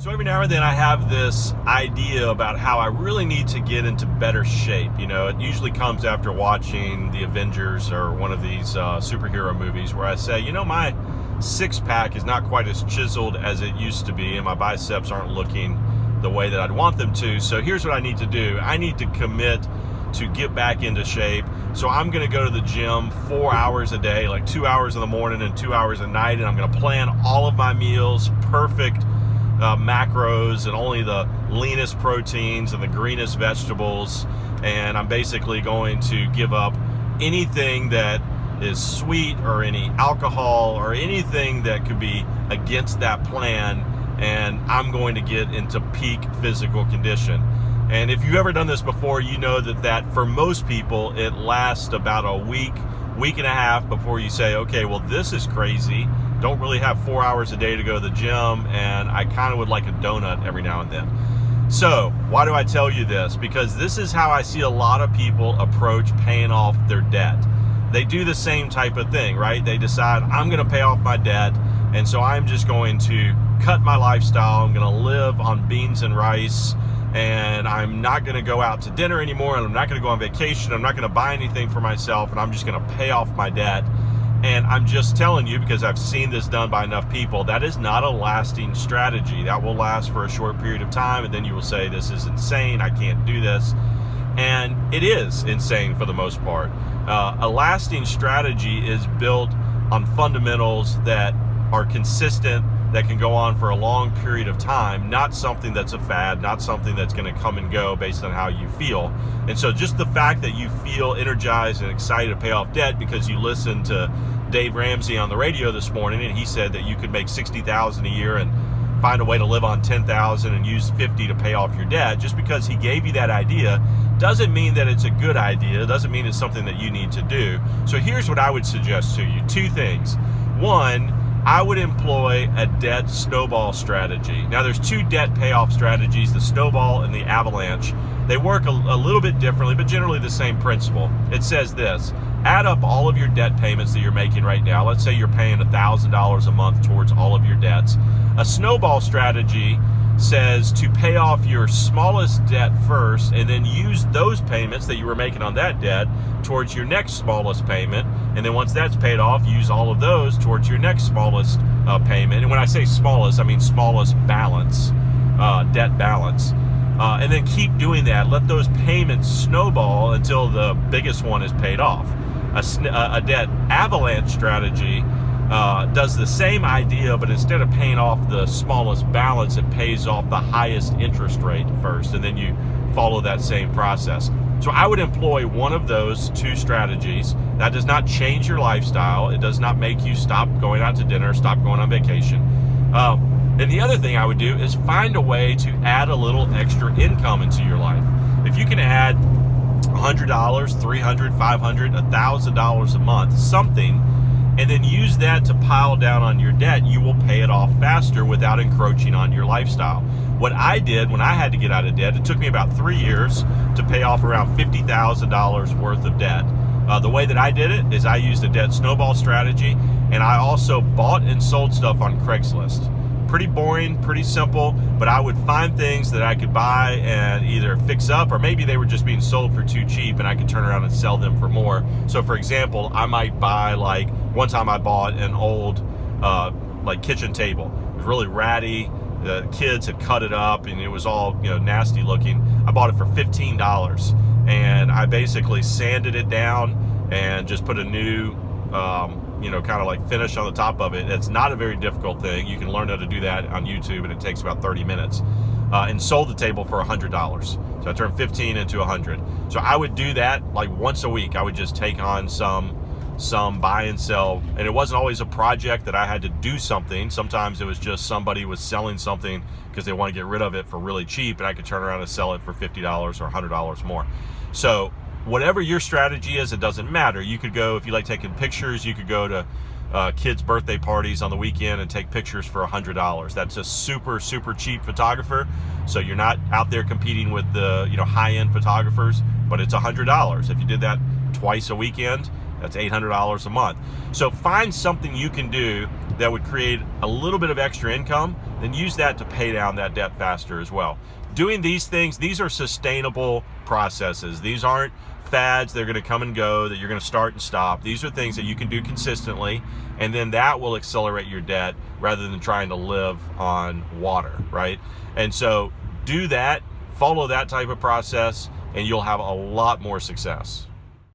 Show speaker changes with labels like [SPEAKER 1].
[SPEAKER 1] So every now and then I have this idea about how I really need to get into better shape. You know, it usually comes after watching the Avengers or one of these superhero movies where I say, you know, my six-pack is not quite as chiseled as it used to be and my biceps aren't looking the way that I'd want them to. So here's what I need to do. I need to commit to get back into shape. So I'm going to go to the gym 4 hours a day, like 2 hours in the morning and 2 hours at night. And I'm going to plan all of my meals, perfect macros and only the leanest proteins and the greenest vegetables. And I'm basically going to give up anything that is sweet or any alcohol or anything that could be against that plan. And I'm going to get into peak physical condition. And if you've ever done this before, you know that for most people, it lasts about a week and a half before you say, okay, well, this is crazy. Don't really have 4 hours a day to go to the gym, and I kind of would like a donut every now and then. So why do I tell you this? Because this is how I see a lot of people approach paying off their debt. They do the same type of thing, right? They decide, I'm going to pay off my debt, and so I'm just going to cut my lifestyle. I'm going to live on beans and rice, and I'm not going to go out to dinner anymore, and I'm not going to go on vacation. I'm not going to buy anything for myself, and I'm just going to pay off my debt. And I'm just telling you, because I've seen this done by enough people, that is not a lasting strategy. That will last for a short period of time, and then you will say, this is insane, I can't do this. And it is insane for the most part. A lasting strategy is built on fundamentals that are consistent, that can go on for a long period of time, not something that's a fad, not something that's going to come and go based on how you feel. And so just the fact that you feel energized and excited to pay off debt because you listened to Dave Ramsey on the radio this morning and he said that you could make $60,000 a year and find a way to live on $10,000 and use $50,000 to pay off your debt, just because he gave you that idea doesn't mean that it's a good idea, doesn't mean it's something that you need to do. So here's what I would suggest to you. Two things. One, I would employ a debt snowball strategy. Now there's two debt payoff strategies, the snowball and the avalanche. They work a little bit differently, but generally the same principle. It says this: add up all of your debt payments that you're making right now. Let's say you're paying $1,000 a month towards all of your debts. A snowball strategy says to pay off your smallest debt first and then use those payments that you were making on that debt towards your next smallest payment. And then once that's paid off, use all of those towards your next smallest payment. And when I say smallest, I mean smallest balance, debt balance. And then keep doing that. Let those payments snowball until the biggest one is paid off. A debt avalanche strategy does the same idea, but instead of paying off the smallest balance, it pays off the highest interest rate first, and then you follow that same process. So I would employ one of those two strategies. That does not change your lifestyle. It does not make you stop going out to dinner, stop going on vacation. And the other thing I would do is find a way to add a little extra income into your life. If you can add $100, $300, $500, $1,000 a month, something, and then use that to pile down on your debt, you will pay it off faster without encroaching on your lifestyle. What I did when I had to get out of debt, it took me about 3 years to pay off around $50,000 worth of debt. The way that I did it is I used a debt snowball strategy, and I also bought and sold stuff on Craigslist. Pretty boring, pretty simple, but I would find things that I could buy and either fix up, or maybe they were just being sold for too cheap and I could turn around and sell them for more. So for example, I might buy, like one time I bought an old like kitchen table. It was really ratty. The kids had cut it up and it was all, nasty looking. I bought it for $15 and I basically sanded it down and just put a new kind of like finish on the top of it. It's not a very difficult thing. You can learn how to do that on YouTube, and it takes about 30 minutes. And sold the table for $100. So I turned 15 into 100. So I would do that like once a week. I would just take on some buy and sell, and it wasn't always a project that I had to do something. Sometimes it was just somebody was selling something because they want to get rid of it for really cheap, and I could turn around and sell it for $50 or $100 more. So whatever your strategy is, it doesn't matter. You could go, if you like taking pictures, you could go to kids' birthday parties on the weekend and take pictures for $100. That's a super, super cheap photographer. So you're not out there competing with the high-end photographers, but it's $100. If you did that twice a weekend, that's $800 a month. So find something you can do that would create a little bit of extra income, then use that to pay down that debt faster as well. Doing these things, these are sustainable processes. These aren't fads. They're going to come and go, that you're going to start and stop. These are things that you can do consistently, and then that will accelerate your debt rather than trying to live on water, right? And so do that, follow that type of process, and you'll have a lot more success.